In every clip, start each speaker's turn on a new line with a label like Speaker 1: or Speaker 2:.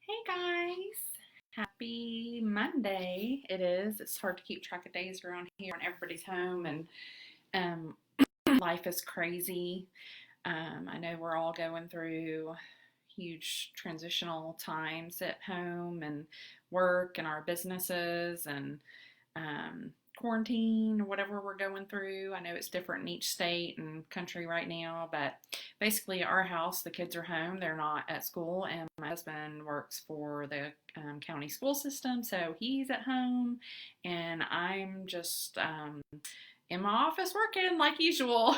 Speaker 1: Hey guys, happy Monday. It is. It's hard to keep track of days around here and everybody's home and um, life is crazy. I know we're all going through huge transitional times at home and work and our businesses and quarantine or whatever we're going through. I know it's different in each state and country right now, but basically, our house, the kids are home, they're not at school, and my husband works for the county school system, so he's at home, and I'm just in my office working like usual.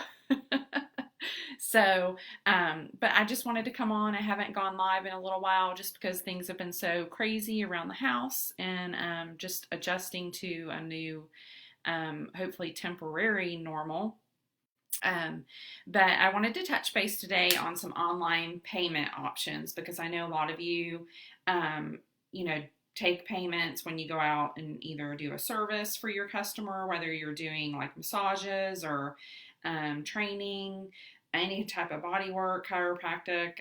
Speaker 1: But I just wanted to come on. I haven't gone live in a little while just because things have been so crazy around the house and just adjusting to a new, hopefully temporary normal. Um, but I wanted to touch base today on some online payment options because I know a lot of you, um, you know, take payments when you go out and either do a service for your customer, whether you're doing like massages or training, any type of body work, chiropractic.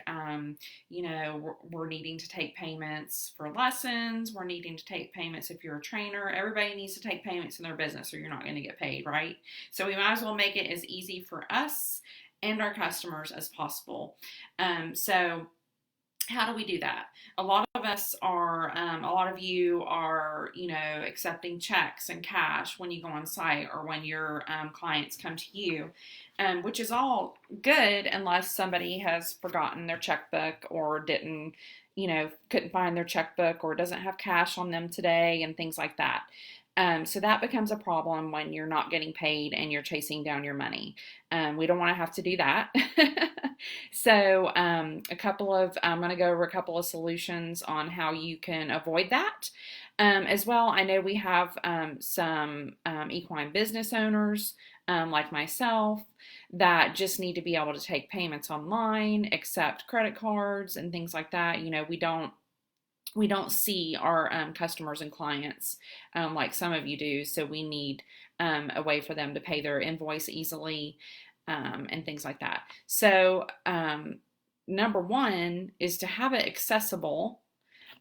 Speaker 1: We're needing to take payments for lessons. We're needing to take payments if you're a trainer. Everybody needs to take payments in their business or you're not going to get paid, right? So we might as well make it as easy for us and our customers as possible. So how do we do that? A lot of us are, a lot of you are, accepting checks and cash when you go on site or when your clients come to you, which is all good unless somebody has forgotten their checkbook or didn't, couldn't find their checkbook or doesn't have cash on them today and things like that. So that becomes a problem when you're not getting paid and you're chasing down your money. We don't want to have to do that. I'm going to go over a couple of solutions on how you can avoid that. As well, I know we have some equine business owners like myself that just need to be able to take payments online, accept credit cards and things like that. We don't see our customers and clients like some of you do, so we need a way for them to pay their invoice easily and things like that. So, number one is to have it accessible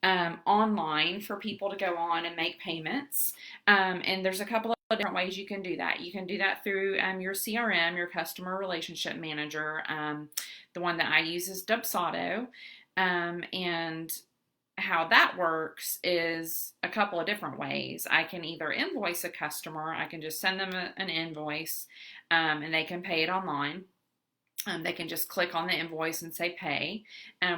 Speaker 1: online for people to go on and make payments. And there's a couple of different ways you can do that. You can do that through your CRM, your customer relationship manager. The one that I use is Dubsado. And how that works is a couple of different ways. I can either invoice a customer, I can just send them an invoice and they can pay it online. They can just click on the invoice and say pay,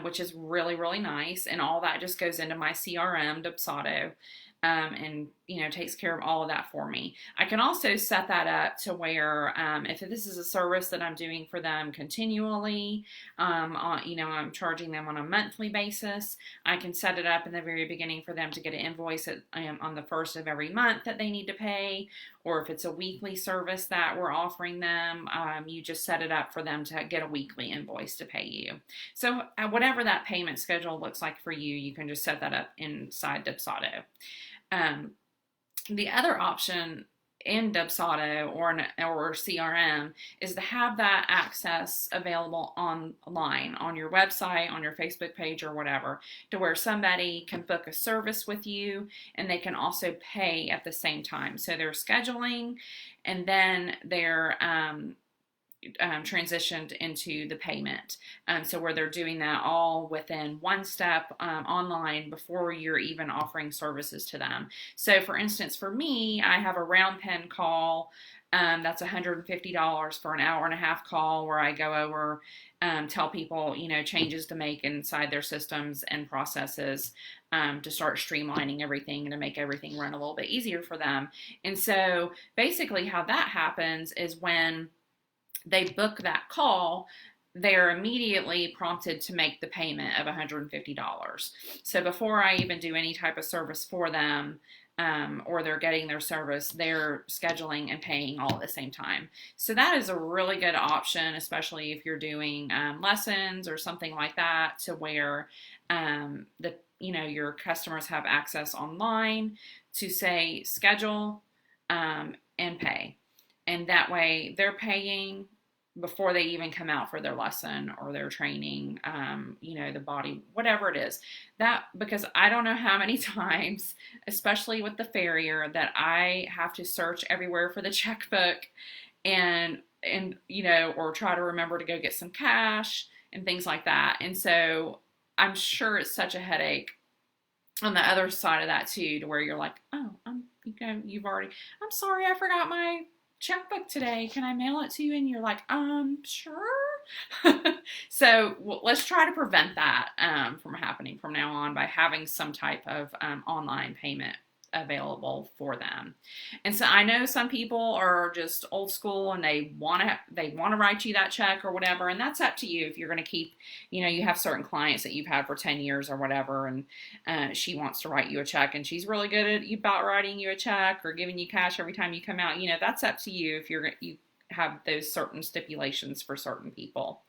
Speaker 1: which is really, really nice. And all that just goes into my CRM, Dubsado, and takes care of all of that for me. I can also set that up to where if this is a service that I'm doing for them continually, I'm charging them on a monthly basis. I can set it up in the very beginning for them to get an invoice on the first of every month that they need to pay, or if it's a weekly service that we're offering them, you just set it up for them to get a weekly invoice to pay you. So whatever that payment schedule looks like for you, you can just set that up inside Dubsado. The other option in Dubsado or CRM is to have that access available online on your website, on your Facebook page, or whatever, to where somebody can book a service with you and they can also pay at the same time. So they're scheduling and then they're transitioned into the payment. So where they're doing that all within one step online before you're even offering services to them. So for instance, for me, I have a round pen call. That's $150 for an hour and a half call where I go over, tell people, changes to make inside their systems and processes to start streamlining everything and to make everything run a little bit easier for them. And so basically how that happens is when they book that call, they're immediately prompted to make the payment of $150. So before I even do any type of service for them, or they're getting their service, they're scheduling and paying all at the same time. So that is a really good option, especially if you're doing lessons or something like that, to where your customers have access online to say schedule and pay. And that way they're paying, before they even come out for their lesson or their training, the body, whatever it is. That, because I don't know how many times, especially with the farrier, that I have to search everywhere for the checkbook and or try to remember to go get some cash and things like that. And so I'm sure it's such a headache on the other side of that too, to where you're like, oh, I'm sorry, I forgot my checkbook today. Can I mail it to you? And you're like, sure. So let's try to prevent that from happening from now on by having some type of online payment available for them. And so I know some people are just old school and they want to write you that check or whatever, and that's up to you. If you're going to keep, you have certain clients that you've had for 10 years or whatever, and she wants to write you a check and she's really good at about writing you a check or giving you cash every time you come out, that's up to you if you have those certain stipulations for certain people.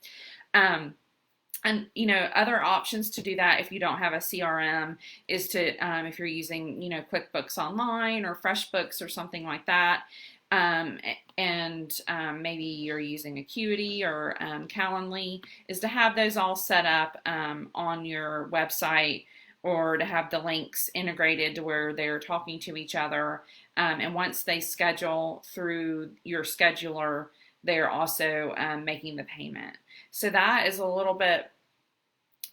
Speaker 1: And other options to do that if you don't have a CRM is to, if you're using, QuickBooks Online or FreshBooks or something like that, and maybe you're using Acuity or Calendly, is to have those all set up on your website, or to have the links integrated to where they're talking to each other. And once they schedule through your scheduler, they're also making the payment. So that is a little bit,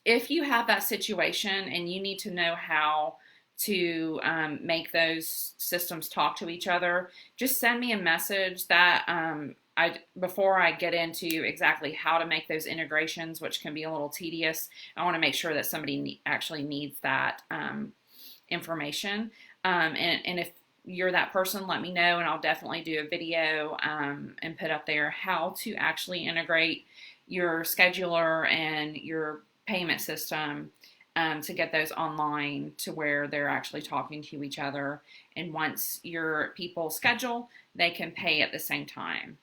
Speaker 1: if you have that situation and you need to know how to make those systems talk to each other, just send me a message that before I get into exactly how to make those integrations, which can be a little tedious. I want to make sure that somebody actually needs that information. And if you're that person, let me know, and I'll definitely do a video and put up there how to actually integrate your scheduler and your payment system to get those online to where they're actually talking to each other. And once your people schedule, they can pay at the same time.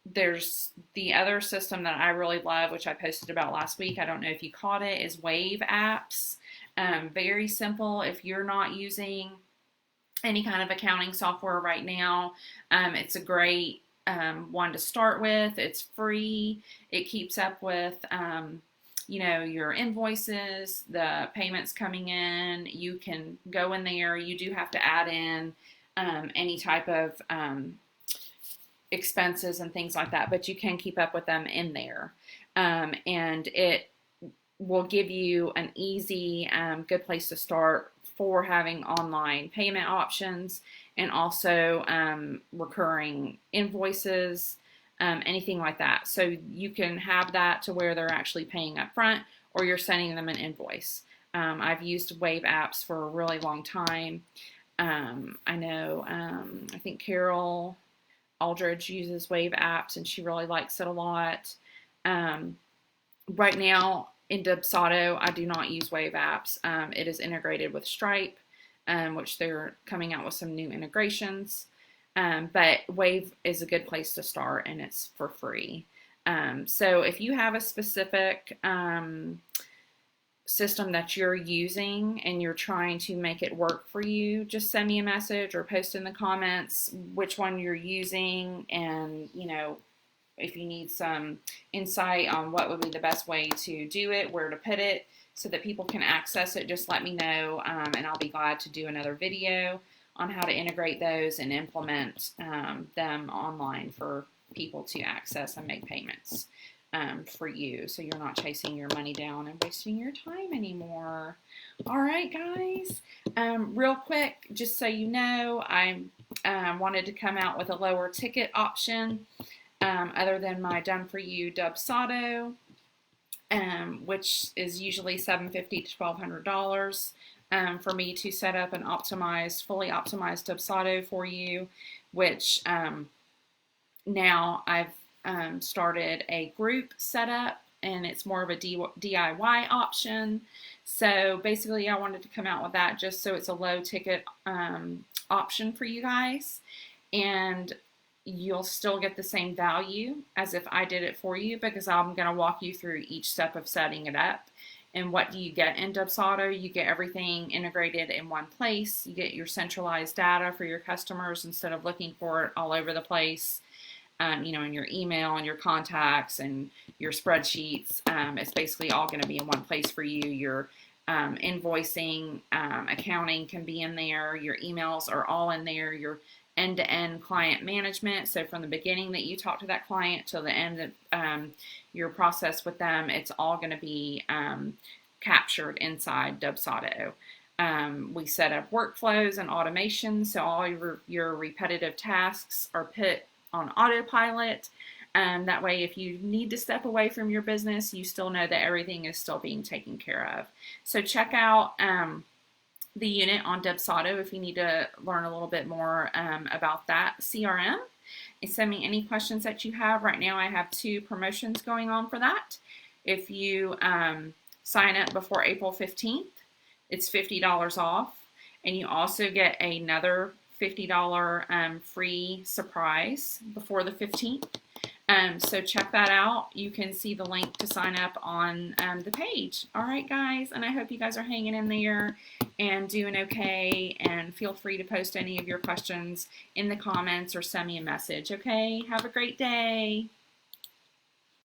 Speaker 1: There's the other system that I really love, which I posted about last week. I don't know if you caught it, is Wave Apps. Very simple. If you're not using any kind of accounting software right now, it's a great one to start with. It's free. It keeps up with your invoices, the payments coming in. You can go in there. You do have to add in any type of expenses and things like that, but you can keep up with them in there. And it will give you an easy, good place to start for having online payment options, and also recurring invoices, anything like that. So you can have that to where they're actually paying up front, or you're sending them an invoice. I've used Wave Apps for a really long time. I know, I think Carol Aldridge uses Wave Apps, and she really likes it a lot. Right now in Dubsado, I do not use Wave Apps. It is integrated with Stripe, which they're coming out with some new integrations. But Wave is a good place to start, and it's for free. So if you have a specific system that you're using and you're trying to make it work for you, just send me a message or post in the comments which one you're using, and if you need some insight on what would be the best way to do it, where to put it so that people can access it, just let me know, and I'll be glad to do another video on how to integrate those and implement them online for people to access and make payments for you, so you're not chasing your money down and wasting your time anymore. All right, guys. Real quick, just so you know, I wanted to come out with a lower ticket option other than my done for you Dubsado, which is usually $750 to $1,200 for me to set up an fully optimized Dubsado for you, which now I've started a group setup, and it's more of a DIY option. So basically I wanted to come out with that just so it's a low ticket option for you guys, and you'll still get the same value as if I did it for you, because I'm going to walk you through each step of setting it up. And what do you get in Dubsado? You get everything integrated in one place. You get your centralized data for your customers instead of looking for it all over the place. in your email and your contacts and your spreadsheets. It's basically all going to be in one place for you. Your invoicing, accounting can be in there. Your emails are all in there. Your end-to-end client management. So from the beginning that you talk to that client till the end of your process with them, it's all going to be captured inside Dubsado. We set up workflows and automation, so all your repetitive tasks are put on autopilot. That way, if you need to step away from your business, you still know that everything is still being taken care of. So check out the unit on Dubsado if you need to learn a little bit more about that CRM. And send me any questions that you have. Right now I have 2 promotions going on for that. If you sign up before April 15th, it's $50 off. And you also get another $50 free surprise before the 15th. So check that out. You can see the link to sign up on the page. All right, guys, and I hope you guys are hanging in there and doing okay, and feel free to post any of your questions in the comments or send me a message, okay? Have a great day.